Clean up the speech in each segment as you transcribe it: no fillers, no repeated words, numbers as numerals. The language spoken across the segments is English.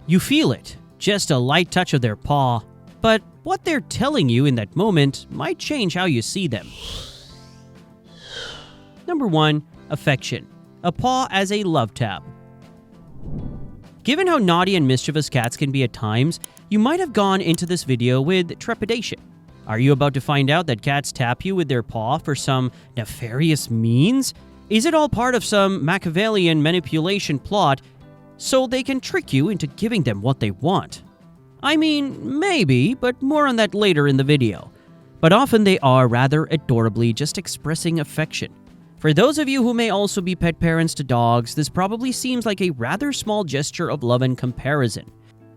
You feel it, just a light touch of their paw, but what they're telling you in that moment might change how you see them. Number 1. Affection. A paw as a love tap. Given how naughty and mischievous cats can be at times, you might have gone into this video with trepidation. Are you about to find out that cats tap you with their paw for some nefarious means? Is it all part of some Machiavellian manipulation plot so they can trick you into giving them what they want? I mean, maybe, but more on that later in the video. But often they are rather adorably just expressing affection. For those of you who may also be pet parents to dogs, this probably seems like a rather small gesture of love in comparison.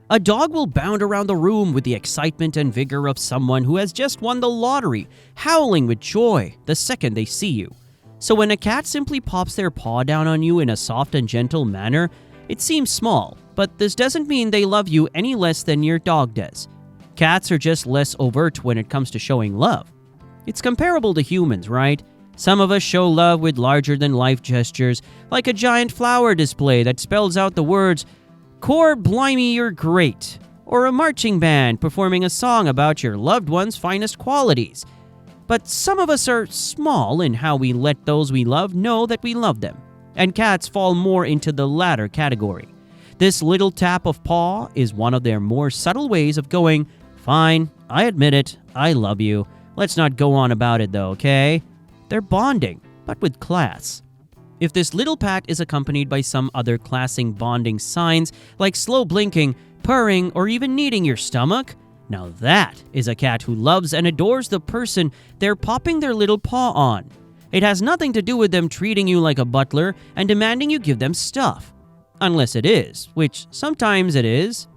A dog will bound around the room with the excitement and vigor of someone who has just won the lottery, howling with joy the second they see you. So when a cat simply pops their paw down on you in a soft and gentle manner, it seems small, but this doesn't mean they love you any less than your dog does. Cats are just less overt when it comes to showing love. It's comparable to humans, right? Some of us show love with larger-than-life gestures, like a giant flower display that spells out the words, "Core blimey, you're great," or a marching band performing a song about your loved one's finest qualities. But some of us are small in how we let those we love know that we love them, and cats fall more into the latter category. This little tap of paw is one of their more subtle ways of going, "Fine, I admit it, I love you. Let's not go on about it though, okay?" They're bonding, but with class. If this little pat is accompanied by some other classing bonding signs like slow blinking, purring, or even kneading your stomach, now that is a cat who loves and adores the person they're popping their little paw on. It has nothing to do with them treating you like a butler and demanding you give them stuff. Unless it is, which sometimes it is.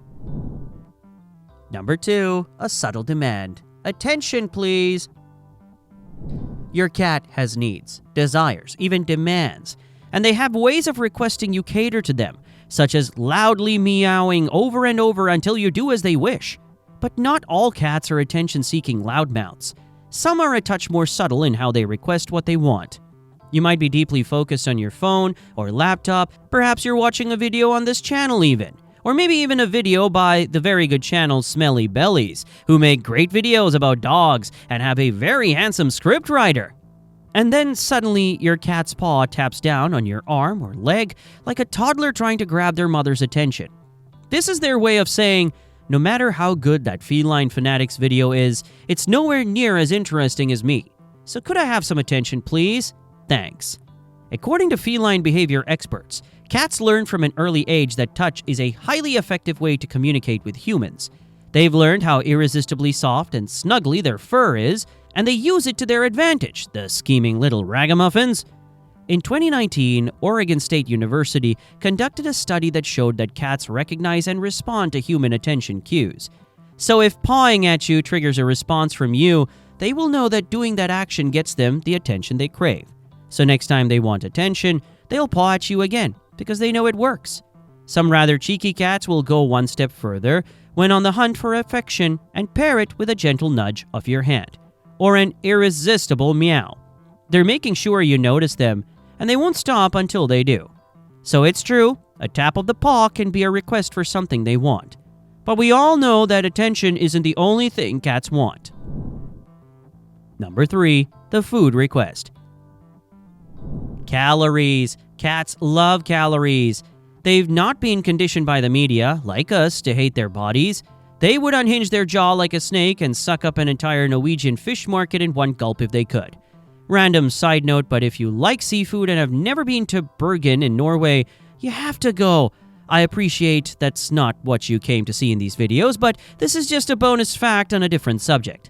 Number 2. A subtle demand. Attention, please. Your cat has needs, desires, even demands, and they have ways of requesting you cater to them, such as loudly meowing over and over until you do as they wish. But not all cats are attention-seeking loudmouths. Some are a touch more subtle in how they request what they want. You might be deeply focused on your phone or laptop, perhaps you're watching a video on this channel even, or maybe even a video by the very good channel Smelly Bellies, who make great videos about dogs and have a very handsome scriptwriter. And then suddenly your cat's paw taps down on your arm or leg like a toddler trying to grab their mother's attention. This is their way of saying, no matter how good that Feline Fanatics video is, it's nowhere near as interesting as me. So could I have some attention, please? Thanks. According to feline behavior experts, cats learn from an early age that touch is a highly effective way to communicate with humans. They've learned how irresistibly soft and snuggly their fur is, and they use it to their advantage, the scheming little ragamuffins. In 2019, Oregon State University conducted a study that showed that cats recognize and respond to human attention cues. So if pawing at you triggers a response from you, they will know that doing that action gets them the attention they crave. So next time they want attention, they'll paw at you again, because they know it works. Some rather cheeky cats will go one step further when on the hunt for affection and pair it with a gentle nudge of your hand, or an irresistible meow. They're making sure you notice them, and they won't stop until they do. So it's true, a tap of the paw can be a request for something they want. But we all know that attention isn't the only thing cats want. Number 3, the food request. Calories. Cats love calories. They've not been conditioned by the media, like us, to hate their bodies. They would unhinge their jaw like a snake and suck up an entire Norwegian fish market in one gulp if they could. Random side note, but if you like seafood and have never been to Bergen in Norway, you have to go. I appreciate that's not what you came to see in these videos, but this is just a bonus fact on a different subject.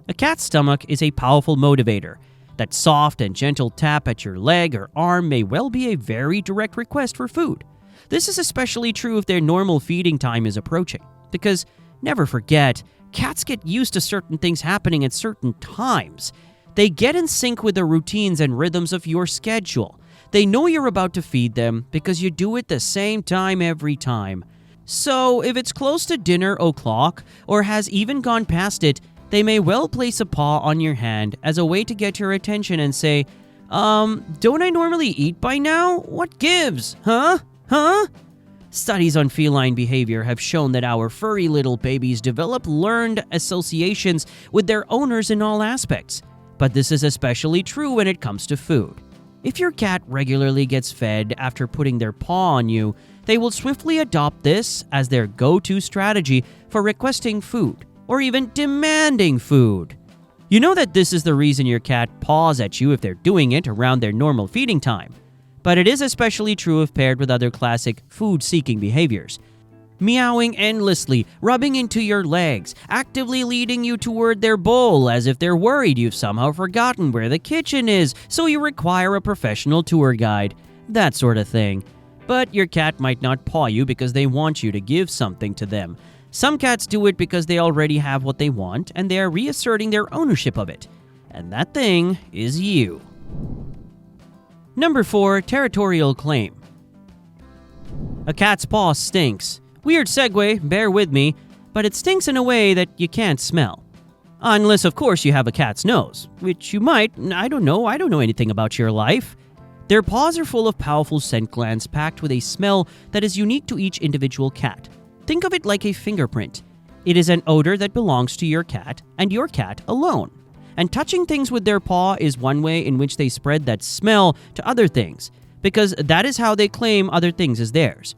A cat's stomach is a powerful motivator. That soft and gentle tap at your leg or arm may well be a very direct request for food. This is especially true if their normal feeding time is approaching, because never forget, cats get used to certain things happening at certain times. They get in sync with the routines and rhythms of your schedule. They know you're about to feed them because you do it the same time every time. So if it's close to dinner o'clock or has even gone past it, they may well place a paw on your hand as a way to get your attention and say, don't I normally eat by now? What gives? Huh? Studies on feline behavior have shown that our furry little babies develop learned associations with their owners in all aspects. But this is especially true when it comes to food. If your cat regularly gets fed after putting their paw on you, they will swiftly adopt this as their go-to strategy for requesting food or even demanding food. You know that this is the reason your cat paws at you if they're doing it around their normal feeding time. But it is especially true if paired with other classic food-seeking behaviors. Meowing endlessly, rubbing into your legs, actively leading you toward their bowl as if they're worried you've somehow forgotten where the kitchen is, so you require a professional tour guide. That sort of thing. But your cat might not paw you because they want you to give something to them. Some cats do it because they already have what they want and they are reasserting their ownership of it. And that thing is you. Number 4. Territorial Claim. A cat's paw stinks. Weird segue, bear with me, but it stinks in a way that you can't smell. Unless, of course, you have a cat's nose, which you might. I don't know anything about your life. Their paws are full of powerful scent glands packed with a smell that is unique to each individual cat. Think of it like a fingerprint. It is an odor that belongs to your cat and your cat alone. And touching things with their paw is one way in which they spread that smell to other things, because that is how they claim other things as theirs.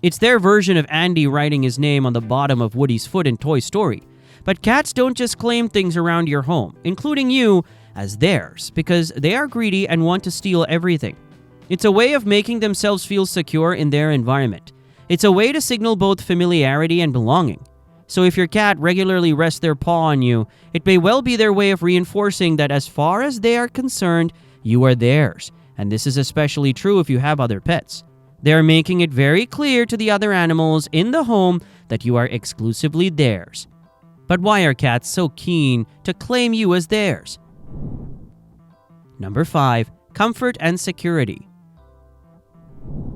It's their version of Andy writing his name on the bottom of Woody's foot in Toy Story. But cats don't just claim things around your home, including you, as theirs, because they are greedy and want to steal everything. It's a way of making themselves feel secure in their environment. It's a way to signal both familiarity and belonging. So if your cat regularly rests their paw on you, it may well be their way of reinforcing that as far as they are concerned, you are theirs. And this is especially true if you have other pets. They are making it very clear to the other animals in the home that you are exclusively theirs. But why are cats so keen to claim you as theirs? Number 5. Comfort and security.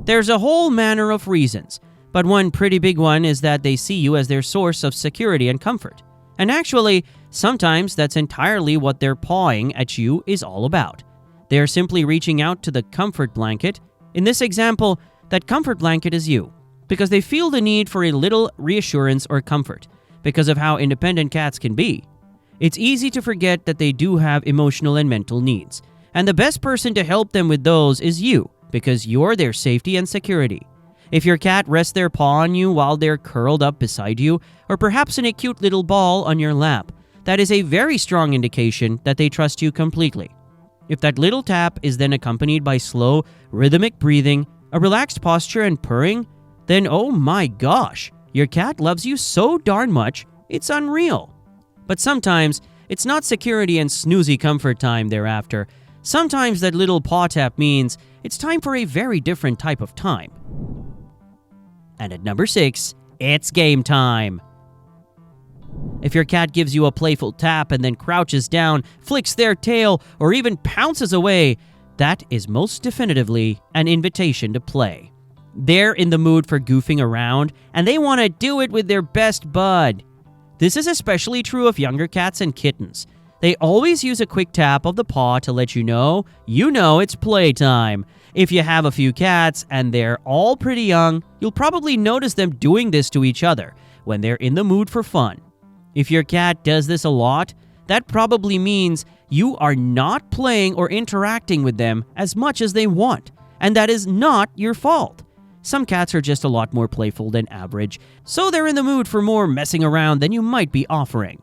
There's a whole manner of reasons, but one pretty big one is that they see you as their source of security and comfort. And actually, sometimes that's entirely what their pawing at you is all about. They are simply reaching out to the comfort blanket. In this example, that comfort blanket is you, because they feel the need for a little reassurance or comfort, because of how independent cats can be. It's easy to forget that they do have emotional and mental needs, and the best person to help them with those is you, because you're their safety and security. If your cat rests their paw on you while they're curled up beside you, or perhaps in a cute little ball on your lap, that is a very strong indication that they trust you completely. If that little tap is then accompanied by slow, rhythmic breathing, a relaxed posture and purring, then oh my gosh, your cat loves you so darn much, it's unreal. But sometimes, it's not security and snoozy comfort time they're after. Sometimes that little paw tap means it's time for a very different type of time. And at number 6, it's game time. If your cat gives you a playful tap and then crouches down, flicks their tail, or even pounces away, that is most definitively an invitation to play. They're in the mood for goofing around, and they want to do it with their best bud. This is especially true of younger cats and kittens. They always use a quick tap of the paw to let you know it's playtime. If you have a few cats and they're all pretty young, you'll probably notice them doing this to each other when they're in the mood for fun. If your cat does this a lot, that probably means you are not playing or interacting with them as much as they want, and that is not your fault. Some cats are just a lot more playful than average, so they're in the mood for more messing around than you might be offering.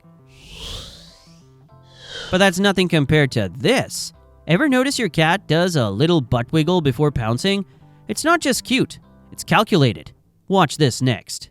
But that's nothing compared to this. Ever notice your cat does a little butt wiggle before pouncing? It's not just cute, it's calculated. Watch this next.